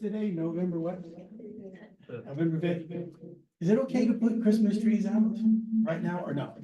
today, November what? November 5th. Is it okay to put Christmas trees out right now or not?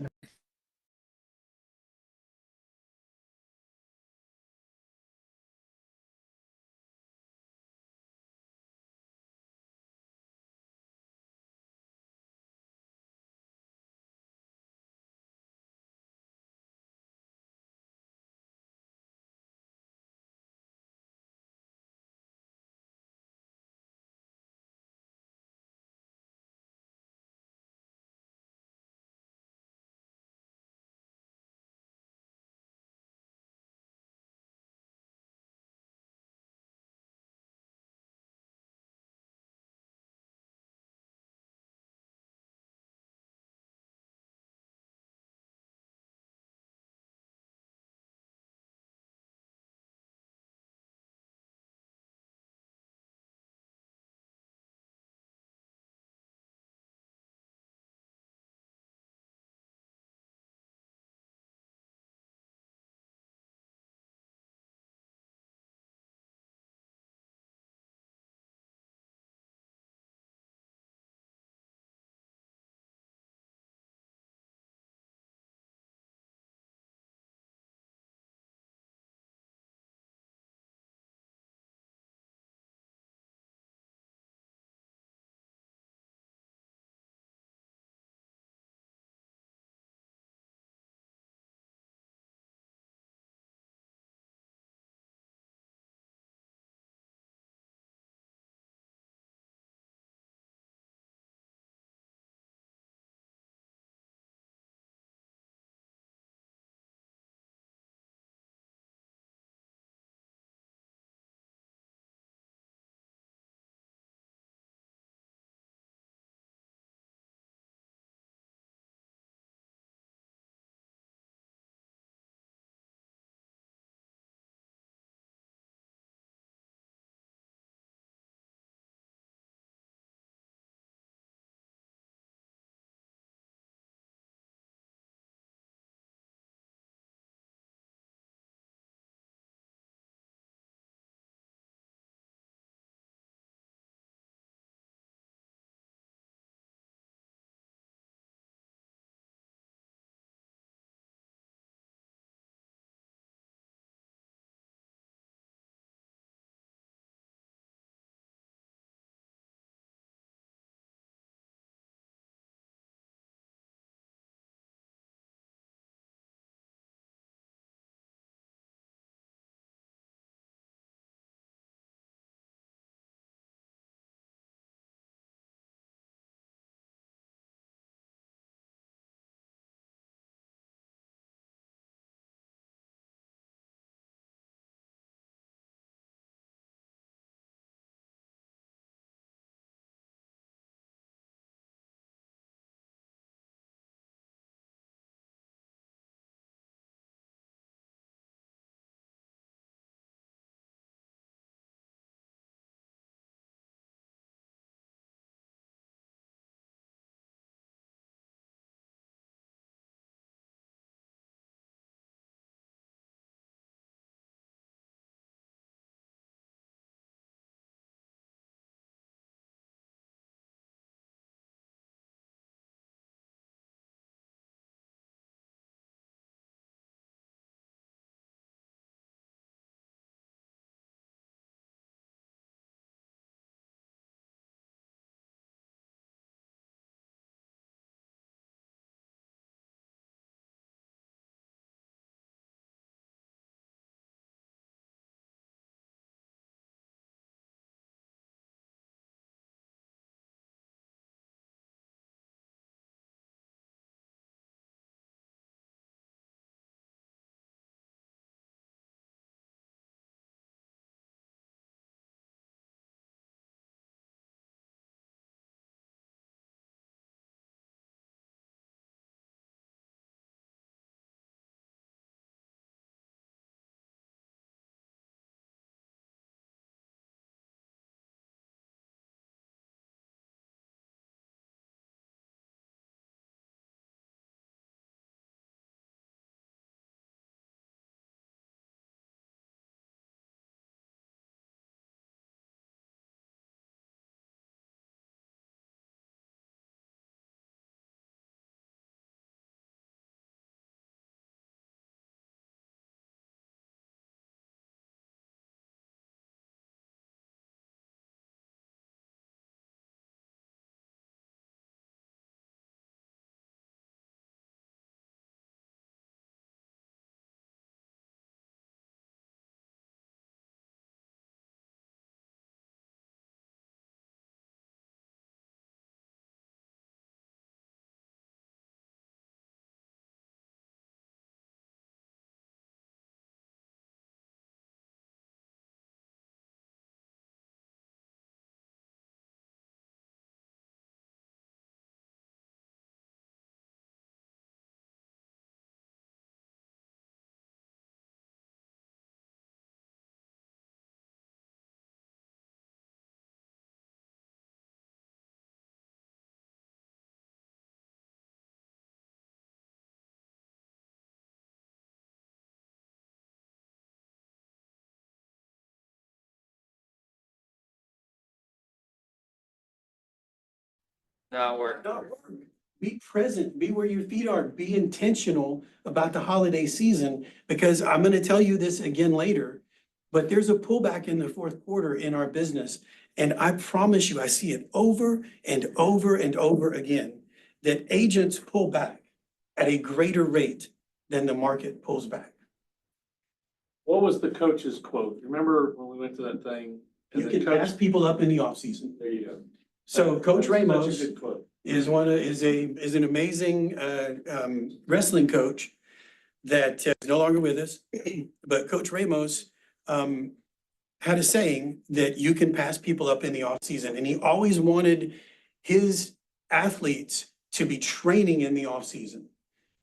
Not work. not work. Be present, be where your feet are, be intentional about the holiday season, because I'm gonna tell you this again later. But there's a pullback in the fourth quarter in our business. And I promise you, I see it over and over and over again, that agents pull back at a greater rate than the market pulls back. What was the coach's quote? Remember when we went to that thing? And You the can coach- pass people up in the offseason. There you go. So Coach That's a Ramos good quote. is an amazing wrestling coach that is no longer with us. But Coach Ramos had a saying that you can pass people up in the offseason, and he always wanted his athletes to be training in the offseason.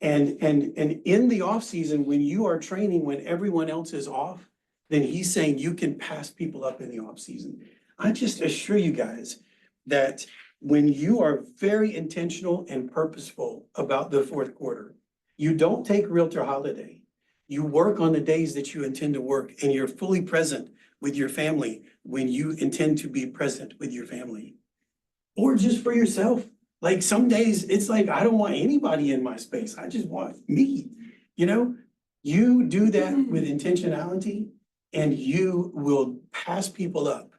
And in the offseason, when you are training, when everyone else is off, then he's saying you can pass people up in the offseason. I just assure you guys that when you are very intentional and purposeful about the fourth quarter, you don't take realtor holiday. You work on the days that you intend to work, and you're fully present with your family when you intend to be present with your family. Or just for yourself. Like some days, it's like, I don't want anybody in my space. I just want me, you know? You do that with intentionality, and you will pass people up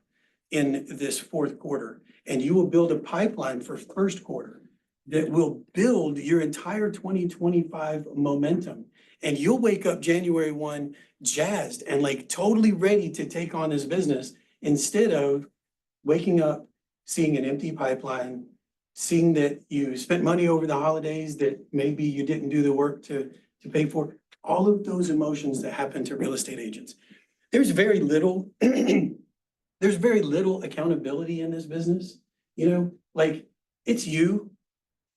in this fourth quarter. And you will build a pipeline for first quarter that will build your entire 2025 momentum. And you'll wake up January 1 jazzed and like totally ready to take on this business, instead of waking up, seeing an empty pipeline, seeing that you spent money over the holidays that maybe you didn't do the work to pay for. All of those emotions that happen to real estate agents. There's very little, there's very little accountability in this business, you know, like it's you.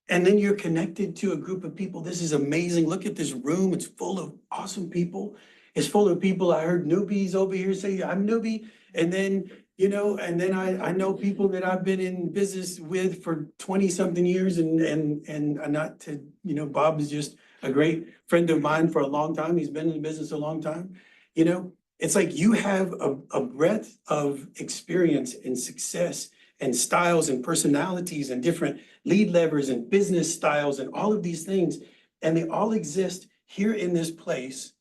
And then you're connected to a group of people. This is amazing. Look at this room. It's full of awesome people. It's full of people. I heard newbies over here say, I'm newbie. And then, you know, and then I know people that I've been in business with for 20 something years, and not to, you know, Bob is just a great friend of mine for a long time. He's been in the business a long time. You know, it's like you have a breadth of experience and success and styles and personalities and different lead levers and business styles and all of these things. And they all exist here in this place,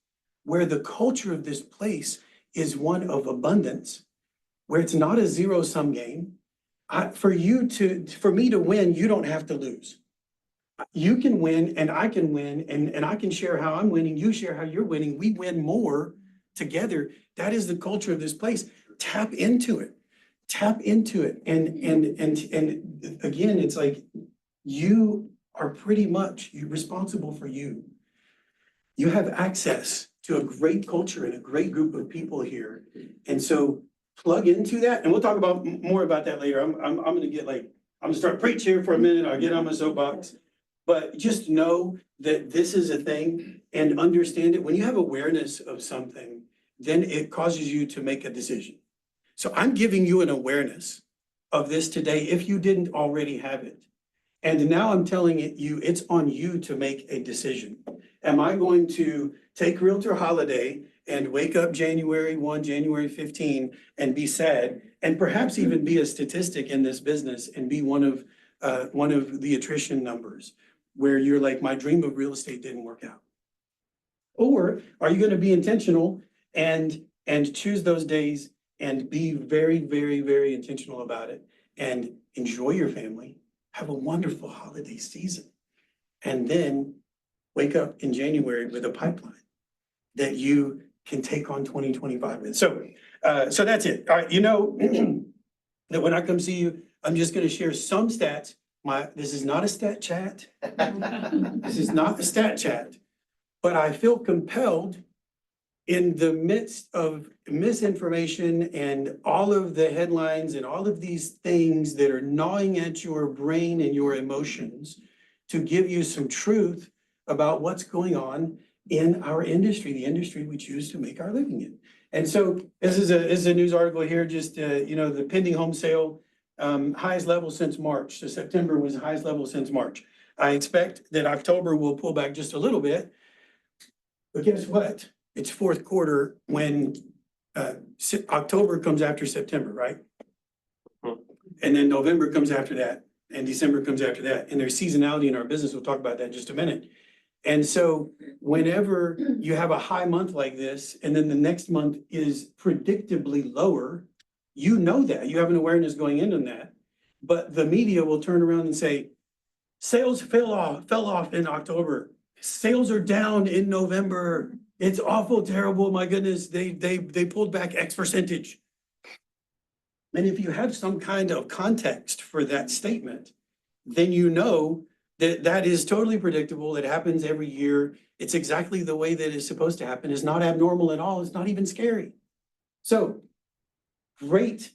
where the culture of this place is one of abundance, where it's not a zero-sum game. For me to win, you don't have to lose. You can win and I can win, and I can share how I'm winning, you share how you're winning. We win more together. That is the culture of this place. Tap into it. Tap into it. And again, it's like you are pretty much, you're responsible for you. You have access to a great culture and a great group of people here. And so plug into that, and we'll talk about more about that later. I'm gonna start preaching here for a minute. I'll get on my soapbox. But just know that this is a thing, and understand it. When you have awareness of something, then it causes you to make a decision. So I'm giving you an awareness of this today, if you didn't already have it. And now I'm telling you, it's on you to make a decision. Am I going to take Realtor Holiday and wake up January 1, January 15, and be sad, and perhaps even be a statistic in this business and be one of the attrition numbers, where you're like, my dream of real estate didn't work out? Or are you going to be intentional and choose those days and be very, very, very intentional about it, and enjoy your family, have a wonderful holiday season, and then wake up in January with a pipeline that you can take on 2025 with. So that's it. All right, you know that when I come see you, I'm just gonna share some stats. This is not a stat chat. This is not a stat chat, but I feel compelled, in the midst of misinformation and all of the headlines and all of these things that are gnawing at your brain and your emotions, to give you some truth about what's going on in our industry, the industry we choose to make our living in. And so this is a news article here, just, you know, the pending home sale, highest level since March. So September was the highest level since March. I expect that October will pull back just a little bit, but guess what? It's fourth quarter when October comes after September, right? And then November comes after that. and December comes after that. And there's seasonality in our business. We'll talk about that in just a minute. And so whenever you have a high month like this, and then the next month is predictably lower, you know that, you have an awareness going in on that. But the media will turn around and say, sales fell off in October. Sales are down in November. It's awful, terrible. My goodness, they pulled back X percentage. And if you have some kind of context for that statement, then you know that that is totally predictable. It happens every year. It's exactly the way that it's supposed to happen. It's not abnormal at all. It's not even scary. So great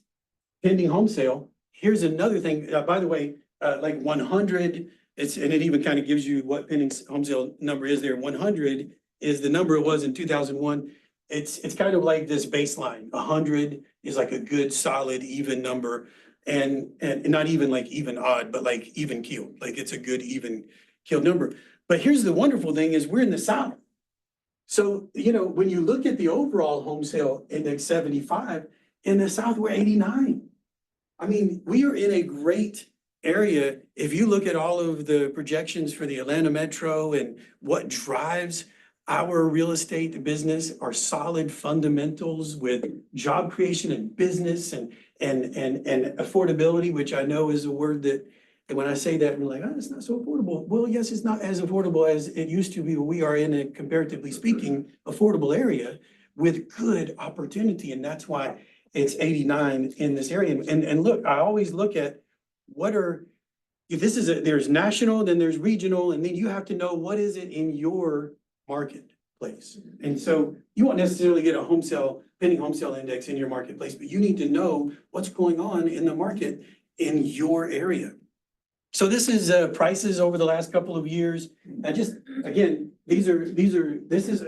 pending home sale. Here's another thing, by the way, like 100, and it even kind of gives you what pending home sale number is there. 100 is the number it was in 2001. It's kind of like this baseline. 100 is like a good, solid, even number. And not even like even odd, but like even keeled, like it's a good even keeled number. But here's the wonderful thing is we're in the South. So, when you look at the overall home sale index 75, in the South, we're 89. I mean, we are in a great area. If you look at all of the projections for the Atlanta Metro and what drives our real estate business are solid fundamentals with job creation and business and affordability, which I know is a word that, and when I say that, we're like, oh, it's not so affordable. Well, yes, it's not as affordable as it used to be. We are in a, comparatively speaking, affordable area with good opportunity. And that's why it's 89 in this area. And look, I always look at if this is there's national, then there's regional, and then you have to know what is it in your marketplace. And so you won't necessarily get a pending home sale index in your marketplace, but you need to know what's going on in the market in your area. So this is prices over the last couple of years. Again, this is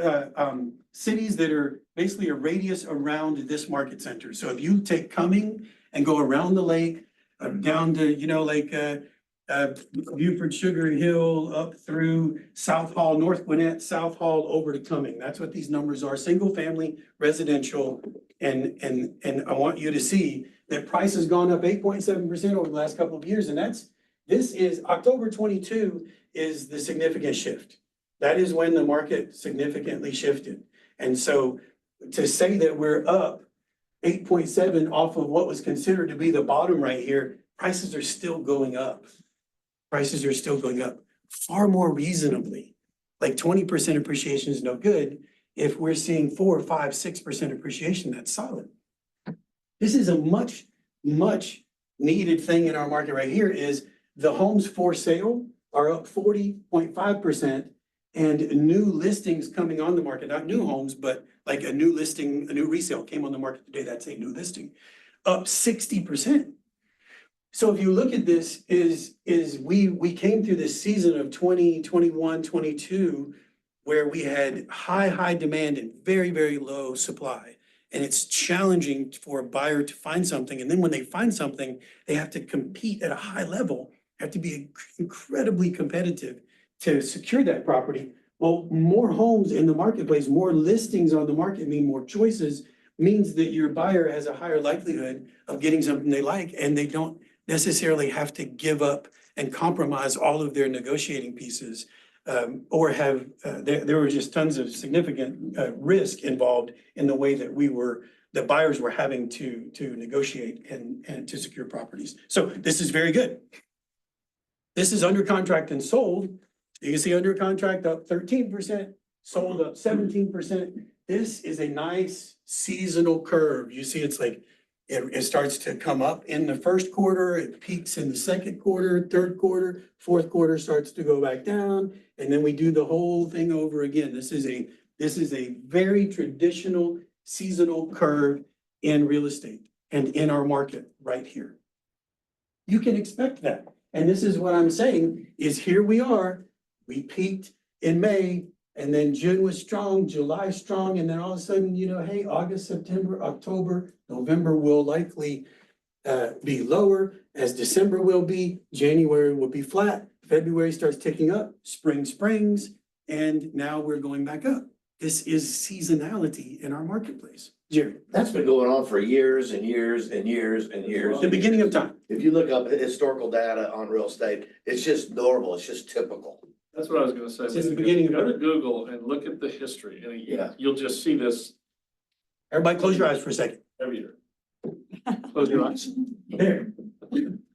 cities that are basically a radius around this market center. So if you take Cumming and go around the lake, down to, Buford, Sugar Hill, up through South Hall, North Gwinnett, South Hall, over to Cumming. That's what these numbers are, single family, residential. And I want you to see that price has gone up 8.7% over the last couple of years. And this is October 22 is the significant shift. That is when the market significantly shifted. And so to say that we're up 8.7 off of what was considered to be the bottom right here, prices are still going up. Prices are still going up far more reasonably. Like 20% appreciation is no good. If we're seeing 4, 5, 6% appreciation, that's solid. This is a much, much needed thing in our market right here is the homes for sale are up 40.5%, and new listings coming on the market, not new homes, but like a new listing, a new resale came on the market today. That's a new listing, up 60%. So if you look at this, we came through this season of 2021, 22, where we had high demand and very, very low supply. And it's challenging for a buyer to find something. And then when they find something, they have to compete at a high level, have to be incredibly competitive to secure that property. Well, more homes in the marketplace, more listings on the market mean more choices, means that your buyer has a higher likelihood of getting something they like, and they don't necessarily have to give up and compromise all of their negotiating pieces, or have, there were just tons of significant risk involved in the way that the buyers were having to negotiate and to secure properties. So this is very good. This is under contract and sold. You can see under contract up 13%, sold up 17%. This is a nice seasonal curve. You see it's like, it starts to come up in the first quarter, it peaks in the second quarter, third quarter, fourth quarter starts to go back down, and then we do the whole thing over again. This is a very traditional seasonal curve in real estate and in our market right here. You can expect that. And this is what I'm saying is here we are, we peaked in May, and then June was strong, July strong, and then all of a sudden, hey, August, September, October, November will likely be lower, as December will be, January will be flat, February starts ticking up, spring springs, and now we're going back up. This is seasonality in our marketplace. Jerry, That's been going on for years and years and years and years. the beginning of time. If you look up historical data on real estate, it's just normal, it's just typical. That's what I was gonna say. Since the beginning of Go to Google and look at the history, and Yeah. you'll just see this Everybody close your eyes for a second. every year. Close your eyes. There,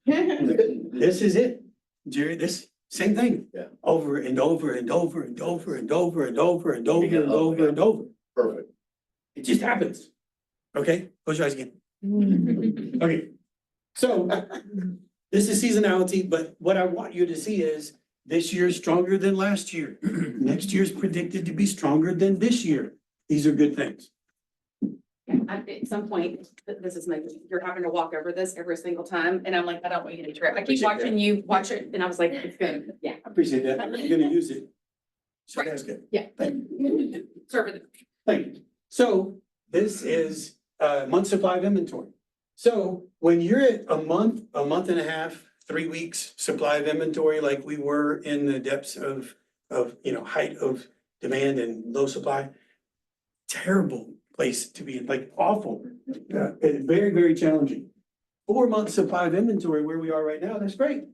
this is it. Jerry, this, same thing. Yeah. Over and over and over and over and over and over and over and over and over. Perfect. It just happens. Okay, close your eyes again. Okay, so this is seasonality, but what I want you to see is this year's stronger than last year. Next year's predicted to be stronger than this year. These are good things. At some point, this is my, you're having to walk over this every single time, and I'm like, I don't want you to trip. I keep Appreciate that. watching you watch it, and I was like, it's good, yeah. I appreciate that. I'm gonna use it. So that's good. Yeah. Thank you. Serve it. Thank you. So this is month supply of inventory. So when you're at a month and a half, 3 weeks supply of inventory, like we were in the depths of, height of demand and low supply, terrible place to be in, like awful, and very, very challenging. 4 months supply of inventory where we are right now, that's great.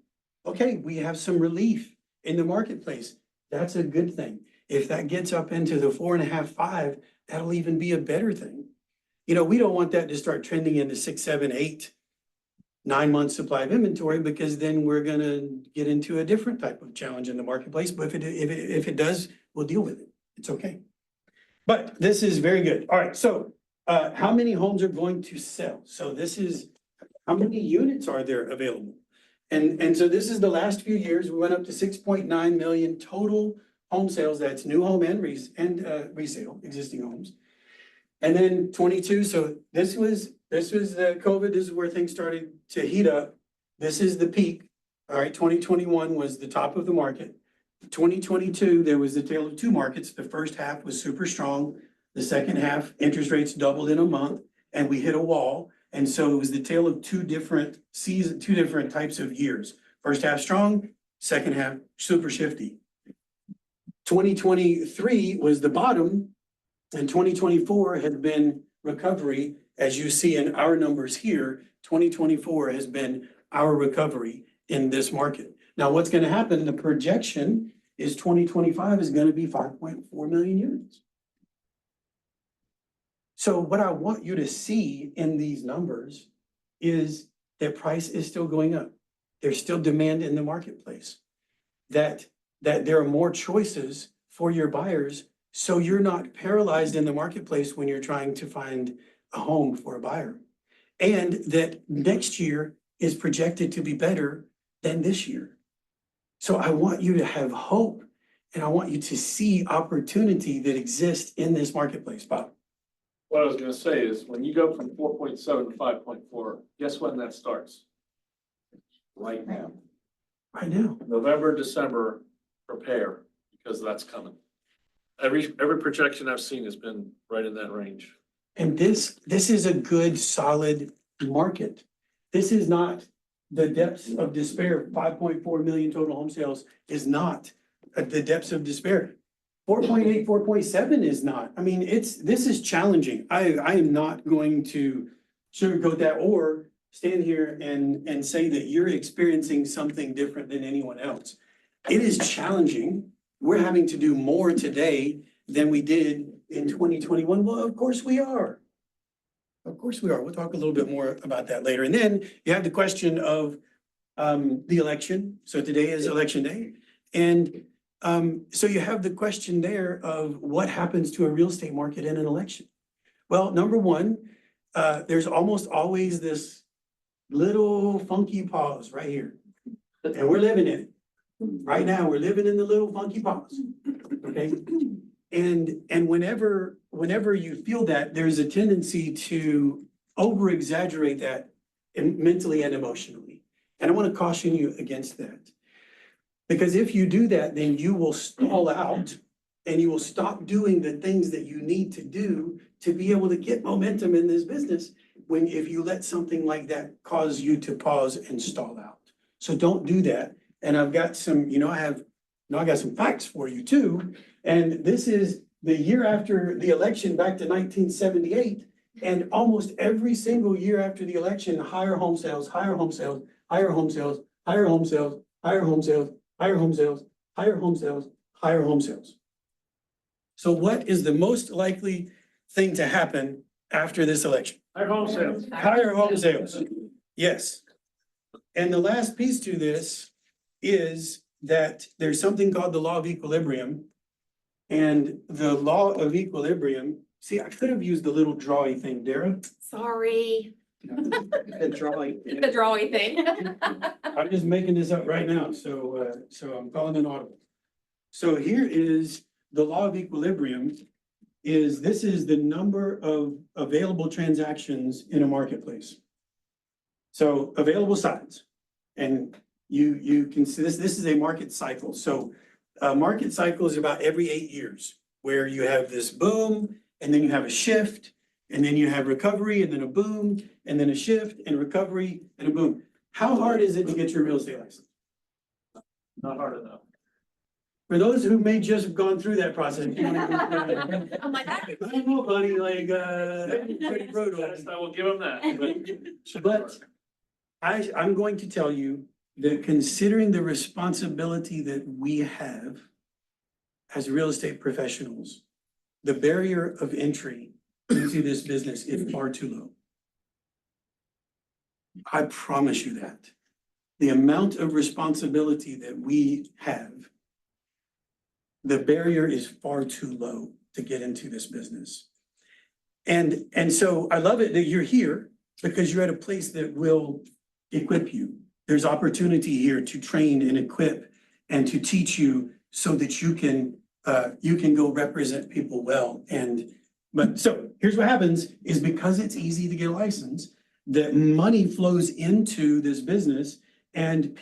Okay, we have some relief in the marketplace. That's a good thing. If that gets up into the 4.5, 5, that'll even be a better thing. We don't want that to start trending into 6, 7, 8, 9 months supply of inventory, because then we're gonna get into a different type of challenge in the marketplace. But if it does, we'll deal with it. It's okay. But this is very good. All right, so how many homes are going to sell? So this is, how many units are there available? And so this is the last few years, we went up to 6.9 million total home sales. That's new home and resale, existing homes. And then 22, so this was the COVID, this is where things started to heat up. This is the peak. All right, 2021 was the top of the market. 2022, there was the tale of two markets. The first half was super strong. The second half, interest rates doubled in a month and we hit a wall. And so it was the tale of two different seasons, two different types of years. First half strong, second half super shifty. 2023 was the bottom, and 2024 has been recovery. As you see in our numbers here, 2024 has been our recovery in this market. Now, what's going to happen? The projection is 2025 is going to be 5.4 million units. So what I want you to see in these numbers is that price is still going up. There's still demand in the marketplace. That there are more choices for your buyers, so you're not paralyzed in the marketplace when you're trying to find a home for a buyer. And that next year is projected to be better than this year. So I want you to have hope, and I want you to see opportunity that exists in this marketplace, Bob. What I was gonna say is, when you go from 4.7 to 5.4, guess when that starts? Right now. Right now. November, December, prepare, because that's coming. Every projection I've seen has been right in that range. And this is a good, solid market. This is not the depths of despair. 5.4 million total home sales is not at the depths of despair. 4.8, 4.7 is not. I mean, this is challenging. I am not going to sugarcoat that or stand here and say that you're experiencing something different than anyone else. It is challenging. We're having to do more today than we did in 2021. Well, of course we are. Of course we are. We'll talk a little bit more about that later. And then you have the question of the election. So today is election day. And so you have the question there of what happens to a real estate market in an election. Well, number one, there's almost always this little funky pause right here. And we're living in it. Right now, we're living in the little funky pause. Okay? And whenever you feel that, there's a tendency to over exaggerate that mentally and emotionally. And I want to caution you against that. Because if you do that, then you will stall out and you will stop doing the things that you need to do to be able to get momentum in this business if you let something like that cause you to pause and stall out. So don't do that. And I've got some, I got some facts for you too. And this is the year after the election back to 1978. And almost every single year after the election, higher home sales, higher home sales, higher home sales, higher home sales, higher home sales, higher home sales, higher home sales, higher home sales. So what is the most likely thing to happen after this election? Higher home sales. Higher home sales, yes. And the last piece to this is that there's something called the law of equilibrium. And the law of equilibrium, see, I could have used the little drawy thing, Dara. Sorry, The drawing. the drawing thing. I'm just making this up right now, so I'm calling an audible. So here is the law of equilibrium, this is the number of available transactions in a marketplace. So available sides, and you can see this is a market cycle. So a market cycle is about every 8 years, where you have this boom, and then you have a shift, and then you have recovery, and then a boom, and then a shift, and recovery, and a boom. How hard is it to get your real estate license? Not hard enough. For those who may just have gone through that process. You wanna- I'm like, I don't know, buddy, like, pretty brutal. Yes, I will give them that, But I'm going to tell you that considering the responsibility that we have as real estate professionals, the barrier of entry into this business is far too low. I promise you that. The amount of responsibility that we have, the barrier is far too low to get into this business. And so I love it that you're here because you're at a place that will equip you. There's opportunity here to train and equip and to teach you so that you can go represent people well. But so here's what happens is because it's easy to get a license, that money flows into this business and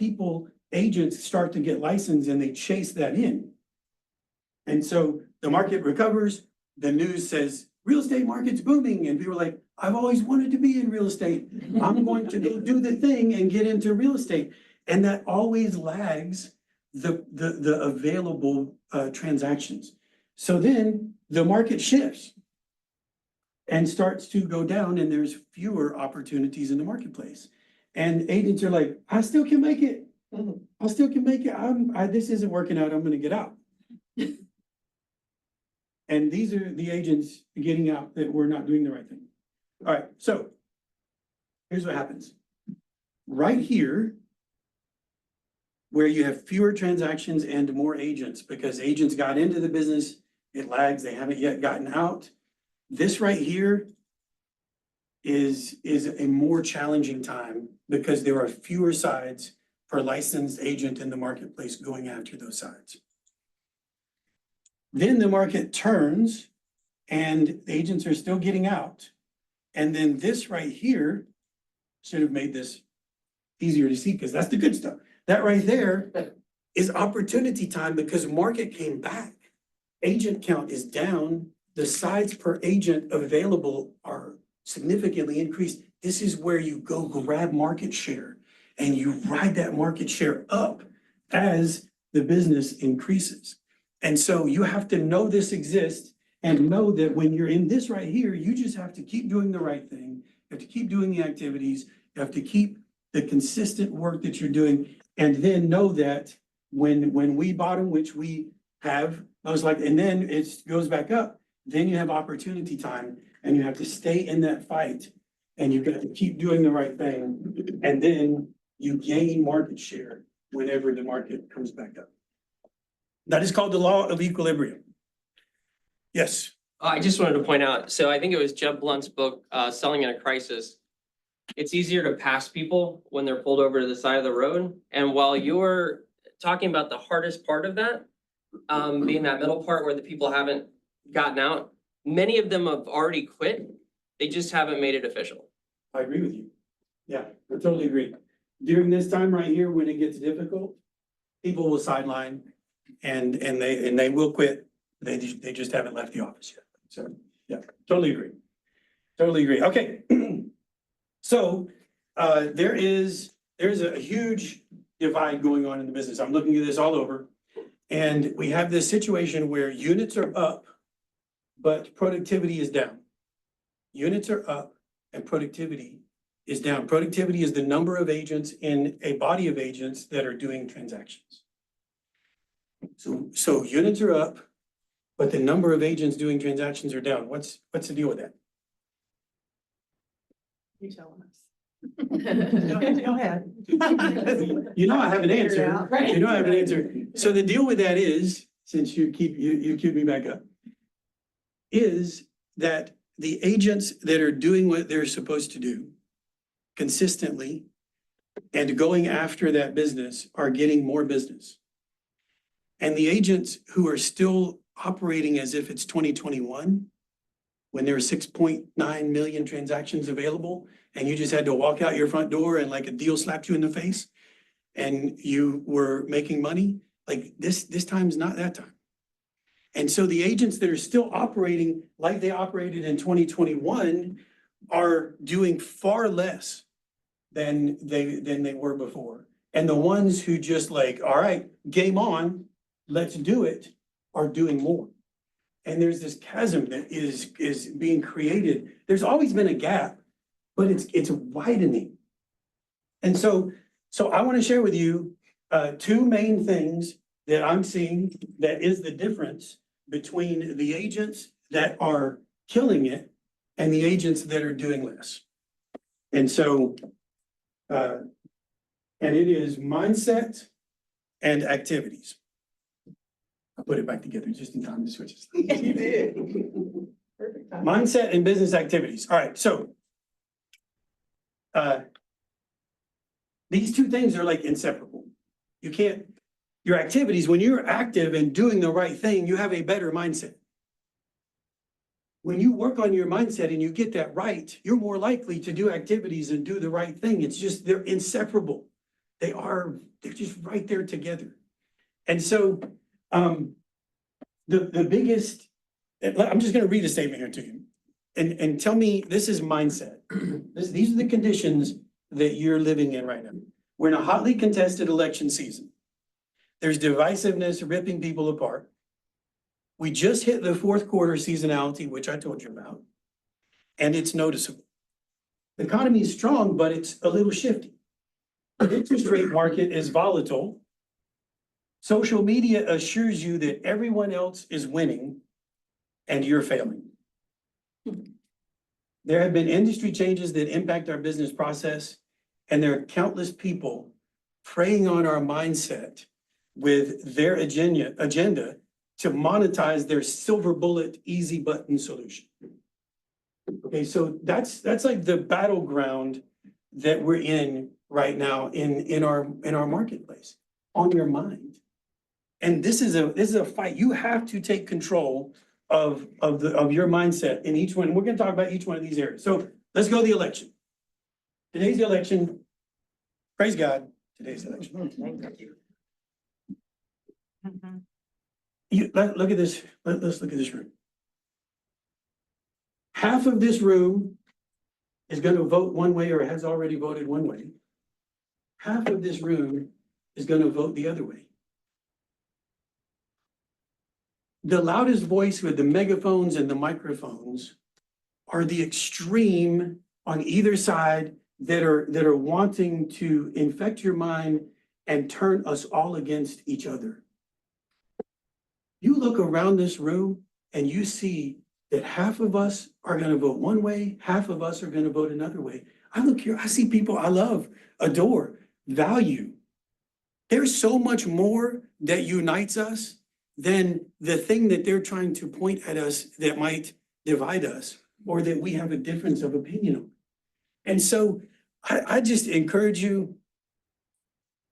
agents start to get licensed and they chase that in. And so the market recovers, the news says, real estate market's booming, and people are like, I've always wanted to be in real estate. I'm going to go do the thing and get into real estate. And that always lags the available transactions. So then the market shifts and starts to go down, and there's fewer opportunities in the marketplace. And agents are like, I still can make it. I still can make it. This isn't working out. I'm gonna get out. And these are the agents getting out that we're not doing the right thing. All right, so here's what happens. Right here, where you have fewer transactions and more agents, because agents got into the business, it lags, they haven't yet gotten out. This right here is a more challenging time because there are fewer sides per licensed agent in the marketplace going after those sides. Then the market turns and the agents are still getting out. And then this right here should have made this easier to see because that's the good stuff. That right there is opportunity time because market came back. Agent count is down. The sides per agent available are significantly increased. This is where you go grab market share and you ride that market share up as the business increases. And so you have to know this exists and know that when you're in this right here, you just have to keep doing the right thing. You have to keep doing the activities. You have to keep the consistent work that you're doing. And then know that when we bottom, which we have, I was like, and then it goes back up, then you have opportunity time and you have to stay in that fight and you've got to keep doing the right thing. And then you gain market share whenever the market comes back up. That is called the law of equilibrium. Yes. I just wanted to point out, so I think it was Jeb Blunt's book, Selling in a Crisis. It's easier to pass people when they're pulled over to the side of the road. And while you're talking about the hardest part of that, being that middle part where the people haven't gotten out, many of them have already quit. They just haven't made it official. I agree with you. Yeah, I totally agree. During this time right here, when it gets difficult, people will sideline and they will quit. They just haven't left the office yet. So, yeah, totally agree. Totally agree. Okay. So, there's a huge divide going on in the business. I'm looking at this all over. And we have this situation where units are up, but productivity is down. units are up and productivity is down. Productivity is the number of agents in a body of agents that are doing transactions. So units are up, but the number of agents doing transactions are down. What's the deal with that? You telling us. Go ahead. You know I have an answer. Right. You know I have an answer. So the deal with that is, since you keep me back up, is that the agents that are doing what they're supposed to do consistently and going after that business are getting more business. And the agents who are still operating as if it's 2021, when there were 6.9 million transactions available, and you just had to walk out your front door and like a deal slapped you in the face, and you were making money, like this time's not that time. And so the agents that are still operating like they operated in 2021 are doing far less than they were before. And the ones who just like, all right, game on, let's do it, are doing more. And there's this chasm that is being created. There's always been a gap, but it's widening. And so I want to share with you two main things that I'm seeing that is the difference between the agents that are killing it and the agents that are doing less. And so, and it is mindset and activities. I'll put it back together just in time to switch it. You did. Perfect time. Mindset and business activities. All right, so these two things are like inseparable. You can't, your activities, when you're active and doing the right thing, you have a better mindset. When you work on your mindset and you get that right, you're more likely to do activities and do the right thing. It's just, they're inseparable. They're just right there together. And so, the biggest, I'm just gonna read a statement here to you. And tell me, this is mindset. These are the conditions that you're living in right now. We're in a hotly contested election season. There's divisiveness ripping people apart. We just hit the fourth quarter seasonality, which I told you about, and it's noticeable. The economy is strong, but it's a little shifty. The interest rate market is volatile. Social media assures you that everyone else is winning and you're failing. There have been industry changes that impact our business process, and there are countless people preying on our mindset with their agenda to monetize their silver bullet, easy button solution. Okay, so that's like the battleground that we're in right now in our marketplace, on your mind. And this is a fight. You have to take control of your mindset in each one. We're gonna talk about each one of these areas. So let's go to the election. Today's the election. Praise God, today's the election. Look at this, let's look at this room. Half of this room is gonna vote one way or has already voted one way. Half of this room is gonna vote the other way. The loudest voice with the megaphones and the microphones are the extreme on either side that are wanting to infect your mind and turn us all against each other. You look around this room and you see that half of us are gonna vote one way, half of us are gonna vote another way. I look here, I see people I love, adore, value. There's so much more that unites us than the thing that they're trying to point at us that might divide us or that we have a difference of opinion on. And so I just encourage you,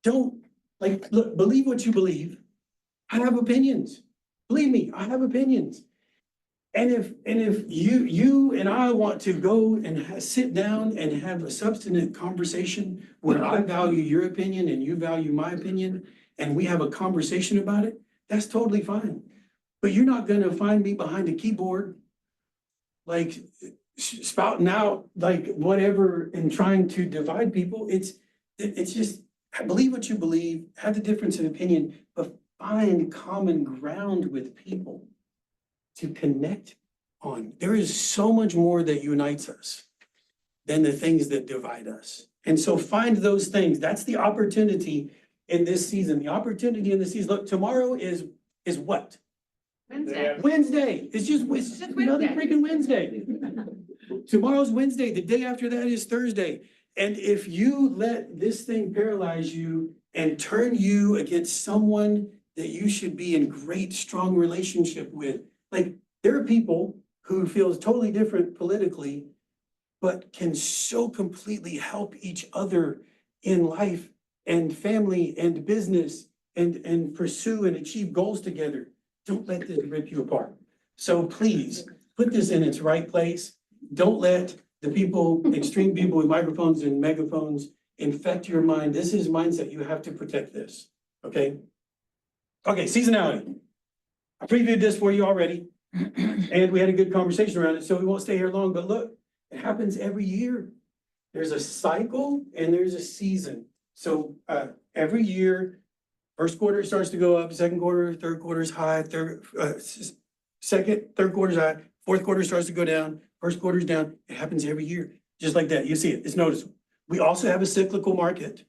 don't look, believe what you believe. I have opinions. Believe me, I have opinions. And if you and I want to go and sit down and have a substantive conversation where I value your opinion and you value my opinion, and we have a conversation about it, that's totally fine. But you're not gonna find me behind a keyboard, like spouting out like whatever and trying to divide people. It's just, believe what you believe, have the difference in opinion, but find common ground with people to connect on. There is so much more that unites us than the things that divide us. And so find those things. That's the opportunity in this season. The opportunity in this season. Look, tomorrow is what? Wednesday. Wednesday. It's just another Wednesday. freaking Wednesday. Tomorrow's Wednesday. The day after that is Thursday. And if you let this thing paralyze you and turn you against someone that you should be in great, strong relationship with, like there are people who feel totally different politically, but can so completely help each other in life and family and business and pursue and achieve goals together. Don't let this rip you apart. So please, put this in its right place. Don't let the people, extreme people with microphones and megaphones infect your mind. This is mindset. You have to protect this, okay? Okay, seasonality. I previewed this for you already, and we had a good conversation around it, so we won't stay here long, but look, it happens every year. There's a cycle and there's a season. So every year, first quarter starts to go up, second quarter, third quarter is high, third quarter is high, fourth quarter starts to go down, first quarter is down. It happens every year, just like that. You see it, it's noticeable. We also have a cyclical market.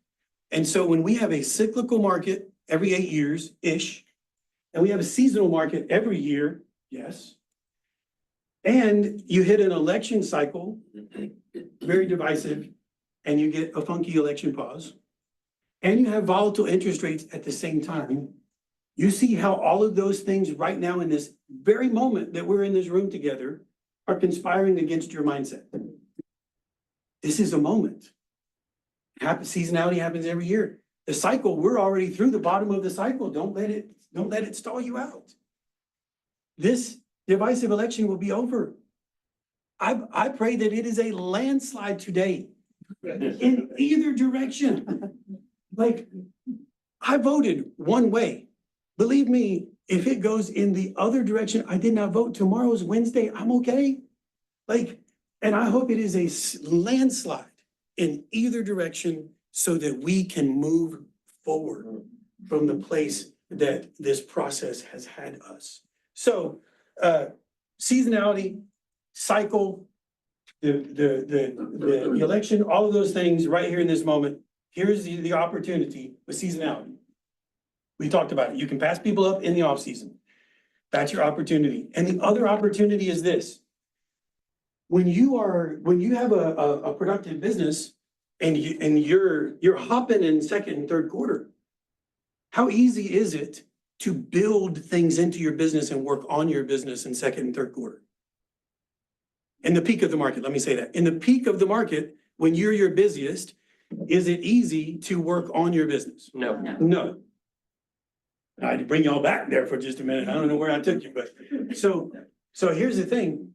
And so when we have a cyclical market every 8 years-ish, and we have a seasonal market every year, yes. And you hit an election cycle, very divisive, and you get a funky election pause. And you have volatile interest rates at the same time. You see how all of those things right now in this very moment that we're in this room together are conspiring against your mindset. This is a moment. Seasonality happens every year. The cycle, we're already through the bottom of the cycle. Don't let it stall you out. This divisive election will be over. I pray that it is a landslide today in either direction. Like, I voted one way. Believe me, if it goes in the other direction, I did not vote. Tomorrow's Wednesday, I'm okay. Like, and I hope it is a landslide in either direction so that we can move forward from the place that this process has had us. So, seasonality, cycle, the election, all of those things right here in this moment. Here's the opportunity with seasonality. We talked about it. You can pass people up in the off season. That's your opportunity. And the other opportunity is this. When you have a productive business and you're hopping in second and third quarter, how easy is it to build things into your business and work on your business in second and third quarter? In the peak of the market, let me say that. In the peak of the market, when you're your busiest, is it easy to work on your business? No. No. I had to bring y'all back there for just a minute. I don't know where I took you, but so here's the thing.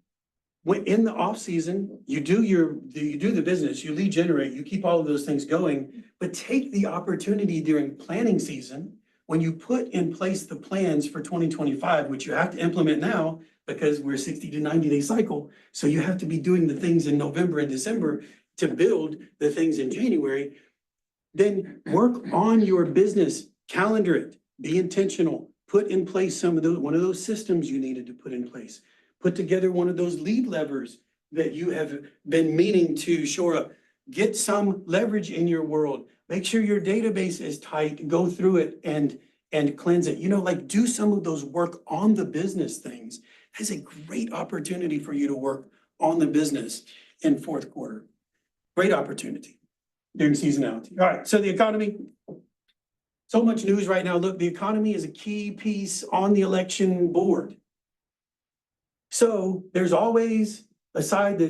When in the off season, you do the business, you lead generate, you keep all of those things going, but take the opportunity during planning season when you put in place the plans for 2025, which you have to implement now because we're 60 to 90 day cycle. So you have to be doing the things in November and December to build the things in January. Then work on your business, calendar it, be intentional, put in place one of those systems you needed to put in place. Put together one of those lead levers that you have been meaning to shore up. Get some leverage in your world. Make sure your database is tight, go through it and cleanse it. Like do some of those work on the business things. That's a great opportunity for you to work on the business in fourth quarter. Great opportunity during seasonality. All right, so the economy. So much news right now. Look, the economy is a key piece on the election board. So there's always a side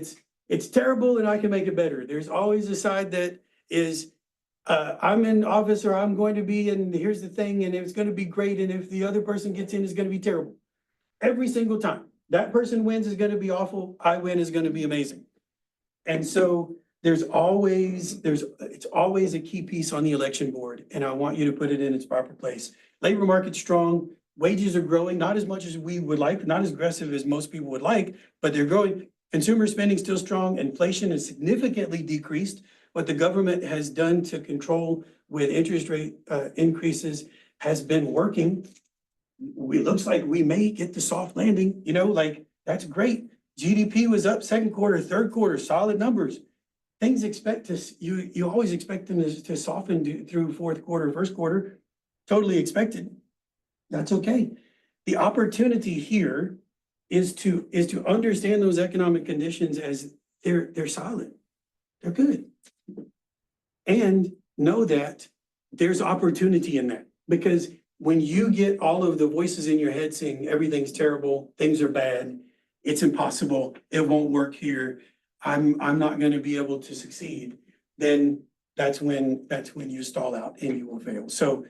it's terrible and I can make it better. There's always a side that is, I'm in office or I'm going to be, and here's the thing, and it's going to be great. And if the other person gets in, it's going to be terrible. Every single time. That person wins is going to be awful. I win is going to be amazing. And so it's always a key piece on the election board. And I want you to put it in its proper place. Labor market's strong. Wages are growing, not as much as we would like, not as aggressive as most people would like, but they're growing. Consumer spending still strong. Inflation has significantly decreased. What the government has done to control with interest rate increases has been working. It looks like we may get the soft landing, like that's great. GDP was up second quarter, third quarter, solid numbers. Things expect to, you always expect them to soften through fourth quarter, first quarter, totally expected. That's okay. The opportunity here is to understand those economic conditions as they're solid. They're good. And know that there's opportunity in that, because when you get all of the voices in your head saying everything's terrible, things are bad, it's impossible, it won't work here, I'm not gonna be able to succeed, then that's when you stall out and you will fail. So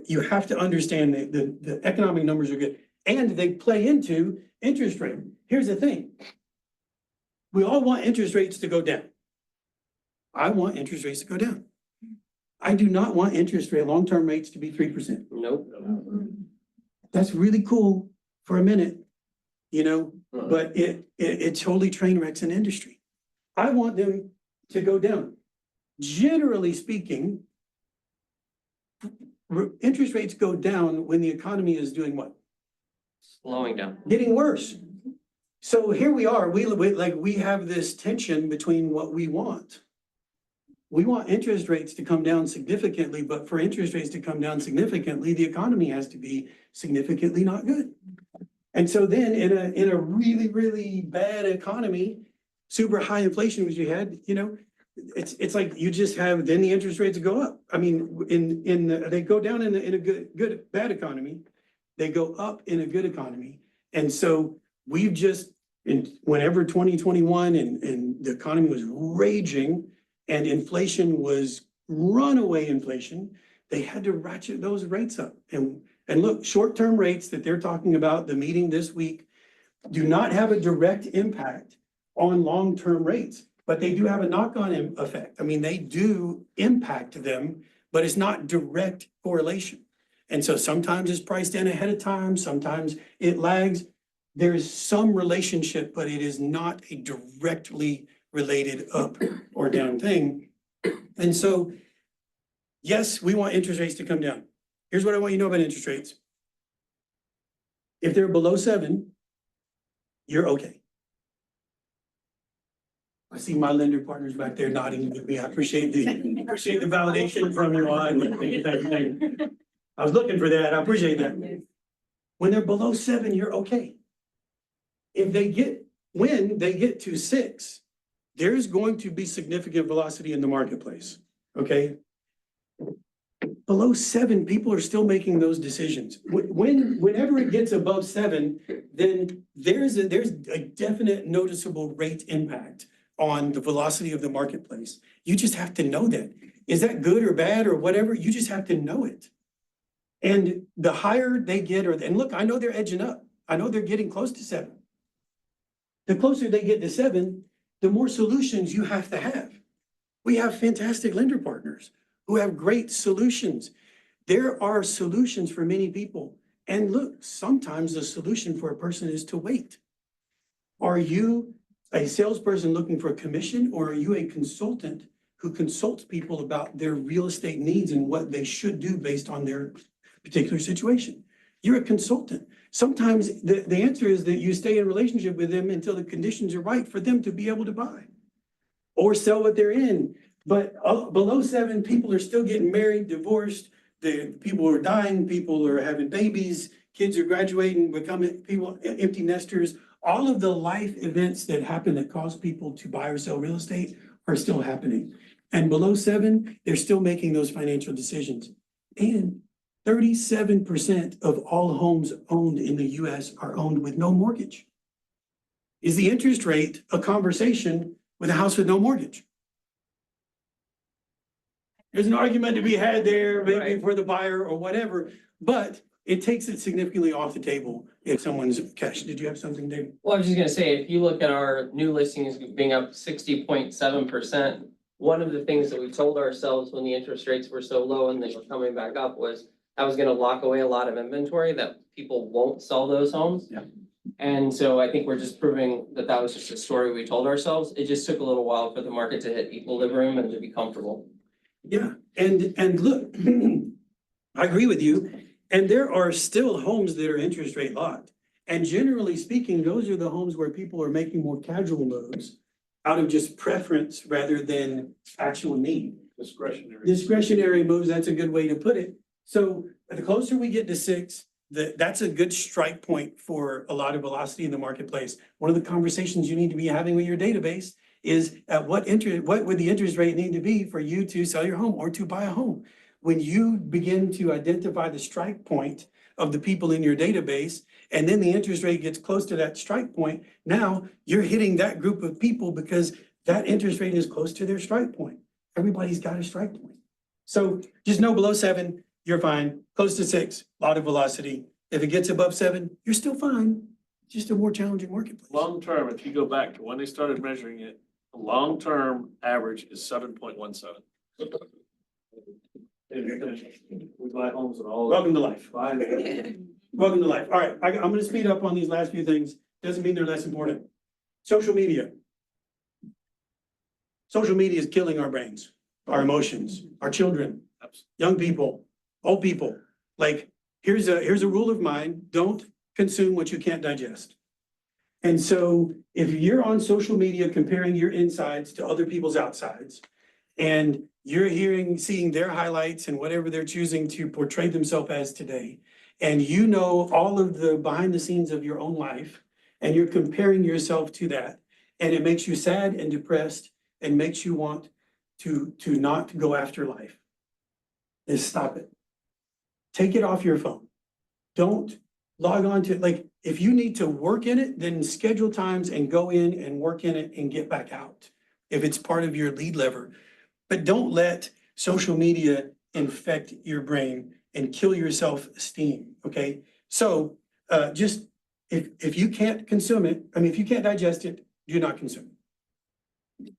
you have to understand that the economic numbers are good and they play into interest rate. Here's the thing. We all want interest rates to go down. I want interest rates to go down. I do not want long-term rates to be 3%. Nope. That's really cool for a minute, but it totally train wrecks an industry. I want them to go down. Generally speaking, interest rates go down when the economy is doing what? Slowing down. Getting worse. So here we are, we have this tension between what we want. We want interest rates to come down significantly, but for interest rates to come down significantly, the economy has to be significantly not good. And so then in a really, really bad economy, super high inflation, which you had, it's like you just have, then the interest rates go up. I mean, they go down in a good, bad economy. They go up in a good economy. And so we've just, whenever 2021 and the economy was raging, and inflation was runaway inflation, they had to ratchet those rates up. And look, short-term rates that they're talking about, the meeting this week, do not have a direct impact on long-term rates, but they do have a knock-on effect. I mean, they do impact them, but it's not direct correlation. And so sometimes it's priced in ahead of time, sometimes it lags. There's some relationship, but it is not a directly related up or down thing. And so, yes, we want interest rates to come down. Here's what I want you to know about interest rates. If they're below 7, you're okay. I see my lender partners back there nodding with me. I appreciate the validation from you on. I was looking for that. I appreciate that. When they're below 7, you're okay. When they get to 6, there's going to be significant velocity in the marketplace, okay? Below 7, people are still making those decisions. Whenever it gets above 7, then there's a definite noticeable rate impact on the velocity of the marketplace. You just have to know that. Is that good or bad or whatever? You just have to know it. And the higher they get, and look, I know they're edging up. I know they're getting close to 7. The closer they get to 7, the more solutions you have to have. We have fantastic lender partners who have great solutions. There are solutions for many people. And look, sometimes the solution for a person is to wait. Are you a salesperson looking for a commission, or are you a consultant who consults people about their real estate needs and what they should do based on their particular situation? You're a consultant. Sometimes the answer is that you stay in relationship with them until the conditions are right for them to be able to buy or sell what they're in. But below 7, people are still getting married, divorced. The people are dying. People are having babies. Kids are graduating, becoming empty nesters. All of the life events that happen that cause people to buy or sell real estate are still happening. And below 7, they're still making those financial decisions. And 37% of all homes owned in the US are owned with no mortgage. Is the interest rate a conversation with a house with no mortgage? There's an argument to be had there, maybe for the buyer or whatever, but it takes it significantly off the table if someone's cash. Did you have something, Dave? Well, I was just gonna say, if you look at our new listings being up 60.7%, one of the things that we told ourselves when the interest rates were so low and they were coming back up was that was gonna lock away a lot of inventory, that people won't sell those homes. Yeah. And so I think we're just proving that that was just a story we told ourselves. It just took a little while for the market to hit equilibrium and to be comfortable. Yeah, and look, I agree with you. And there are still homes that are interest rate locked. And generally speaking, those are the homes where people are making more casual moves out of just preference rather than actual need. Discretionary. Discretionary moves, that's a good way to put it. So the closer we get to 6, that's a good strike point for a lot of velocity in the marketplace. One of the conversations you need to be having with your database is at what would the interest rate need to be for you to sell your home or to buy a home? When you begin to identify the strike point of the people in your database, and then the interest rate gets close to that strike point, now you're hitting that group of people because that interest rate is close to their strike point. Everybody's got a strike point. So just know below 7, you're fine. Close to 6, a lot of velocity. If it gets above 7, you're still fine. Just a more challenging marketplace. Long-term, if you go back to when they started measuring it, the long-term average is 7.17. We buy homes in all. Welcome to life. Welcome to life. All right, I'm gonna speed up on these last few things. Doesn't mean they're less important. Social media. Social media is killing our brains, our emotions, our children, young people, old people. Like, here's a rule of mine: don't consume what you can't digest. And so if you're on social media comparing your insides to other people's outsides, and you're seeing their highlights and whatever they're choosing to portray themselves as today, and you know all of the behind the scenes of your own life, and you're comparing yourself to that, and it makes you sad and depressed and makes you want to not go after life, is stop it. Take it off your phone. Don't log on to it. Like, if you need to work in it, then schedule times and go in and work in it and get back out, if it's part of your lead lever. But don't let social media infect your brain and kill your self-esteem, okay? So just if you can't consume it, if you can't digest it, do not consume it.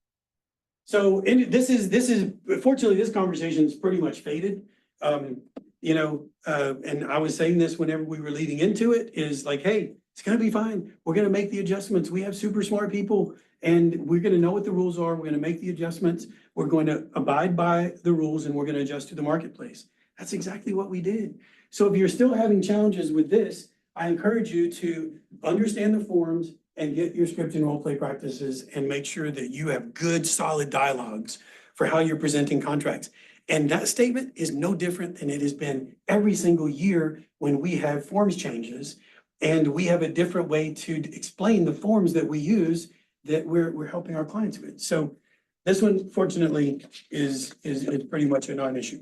So this is fortunately, this conversation is pretty much faded. And I was saying this whenever we were leading into it, is like, hey, it's gonna be fine. We're gonna make the adjustments. We have super smart people, and we're gonna know what the rules are. We're gonna make the adjustments. We're going to abide by the rules, and we're gonna adjust to the marketplace. That's exactly what we did. So if you're still having challenges with this, I encourage you to understand the forms and get your script and role play practices and make sure that you have good, solid dialogues for how you're presenting contracts. And that statement is no different than it has been every single year when we have forms changes. And we have a different way to explain the forms that we use that we're helping our clients with. So this one, fortunately, is pretty much a non-issue.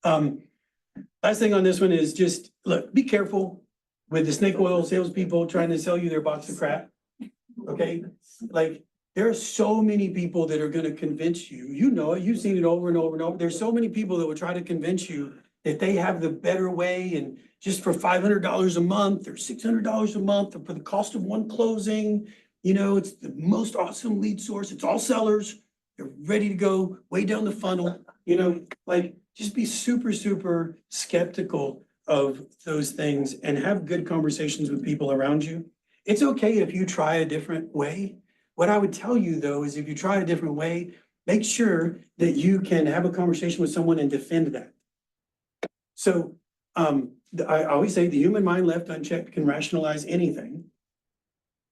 Last thing on this one is just, look, be careful with the snake oil salespeople trying to sell you their box of crap. Okay, like, there are so many people that are gonna convince you, you've seen it over and over and over. There's so many people that will try to convince you that they have the better way, and just for $500 a month or $600 a month, or for the cost of one closing, it's the most awesome lead source. It's all sellers. They're ready to go way down the funnel, like, just be super, super skeptical of those things and have good conversations with people around you. It's okay if you try a different way. What I would tell you, though, is if you try a different way, make sure that you can have a conversation with someone and defend that. So I always say the human mind left unchecked can rationalize anything.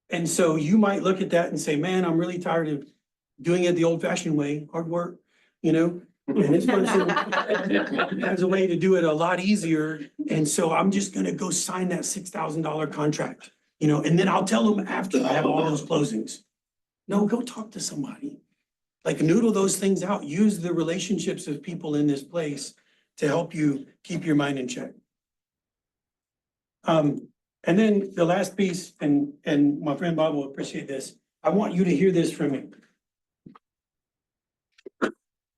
And so you might look at that and say, man, I'm really tired of doing it the old fashioned way, hard work, and this person has a way to do it a lot easier. And so I'm just gonna go sign that $6,000 contract, and then I'll tell them after I have all those closings. No, go talk to somebody. Like, noodle those things out. Use the relationships of people in this place to help you keep your mind in check. And then the last piece, and my friend Bob will appreciate this. I want you to hear this from me.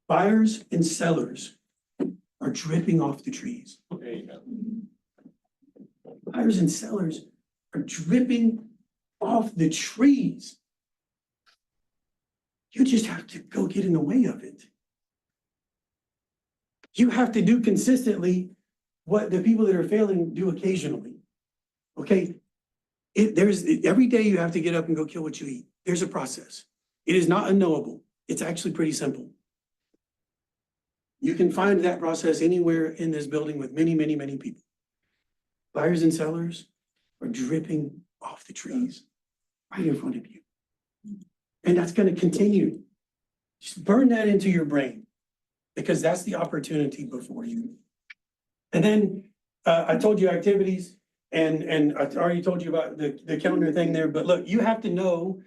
Buyers and sellers are dripping off the trees. There you go. Buyers and sellers are dripping off the trees. You just have to go get in the way of it. You have to do consistently what the people that are failing do occasionally. Okay? Every day you have to get up and go kill what you eat. There's a process. It is not unknowable. It's actually pretty simple. You can find that process anywhere in this building with many, many, many people. Buyers and sellers are dripping off the trees right in front of you. And that's gonna continue. Just burn that into your brain, because that's the opportunity before you. And then, I told you activities, and I already told you about the calendar thing there, but look, you have to know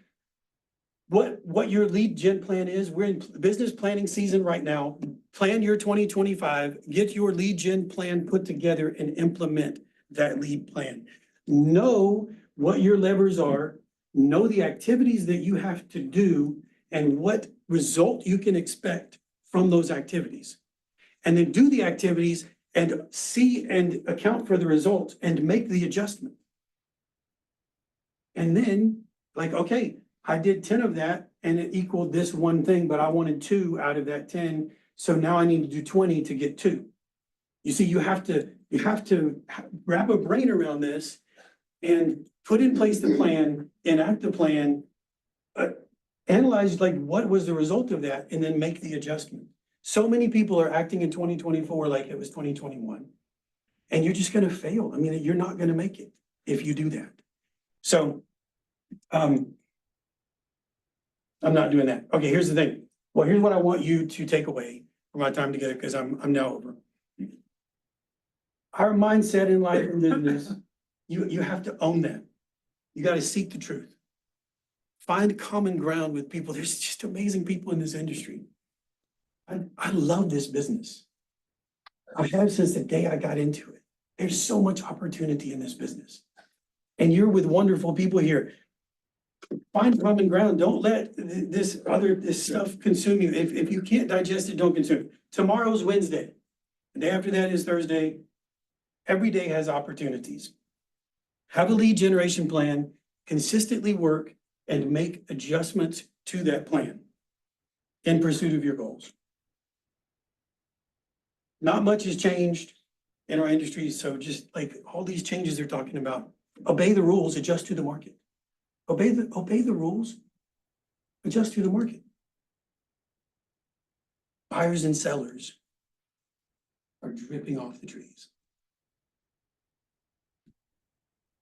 what your lead gen plan is. We're in business planning season right now. Plan your 2025, get your lead gen plan put together and implement that lead plan. Know what your levers are, know the activities that you have to do and what result you can expect from those activities. And then do the activities and see and account for the results and make the adjustment. And then, like, okay, I did 10 of that and it equaled this one thing, but I wanted 2 out of that 10. So now I need to do 20 to get 2. You see, you have to wrap a brain around this and put in place the plan, enact the plan, analyze like what was the result of that, and then make the adjustment. So many people are acting in 2024 like it was 2021. And you're just gonna fail. I mean, you're not gonna make it if you do that. So, I'm not doing that. Okay, here's the thing. Well, here's what I want you to take away from our time together, because I'm now over. Our mindset in life and business, you have to own that. You gotta seek the truth. Find common ground with people. There's just amazing people in this industry. I love this business. I have since the day I got into it. There's so much opportunity in this business. And you're with wonderful people here. Find common ground. Don't let this stuff consume you. If you can't digest it, don't consume it. Tomorrow's Wednesday. The day after that is Thursday. Every day has opportunities. Have a lead generation plan, consistently work, and make adjustments to that plan in pursuit of your goals. Not much has changed in our industry, so just like all these changes they're talking about, obey the rules, adjust to the market. Obey the rules, adjust to the market. Buyers and sellers are dripping off the trees.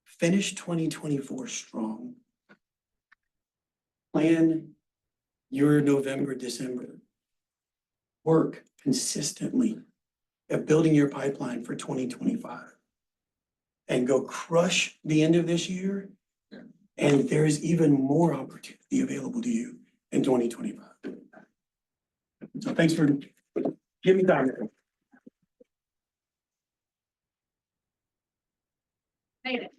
Finish 2024 strong. Plan your November, December. Work consistently at building your pipeline for 2025. And go crush the end of this year. And there's even more opportunity available to you in 2025. So thanks for giving me time. Made it.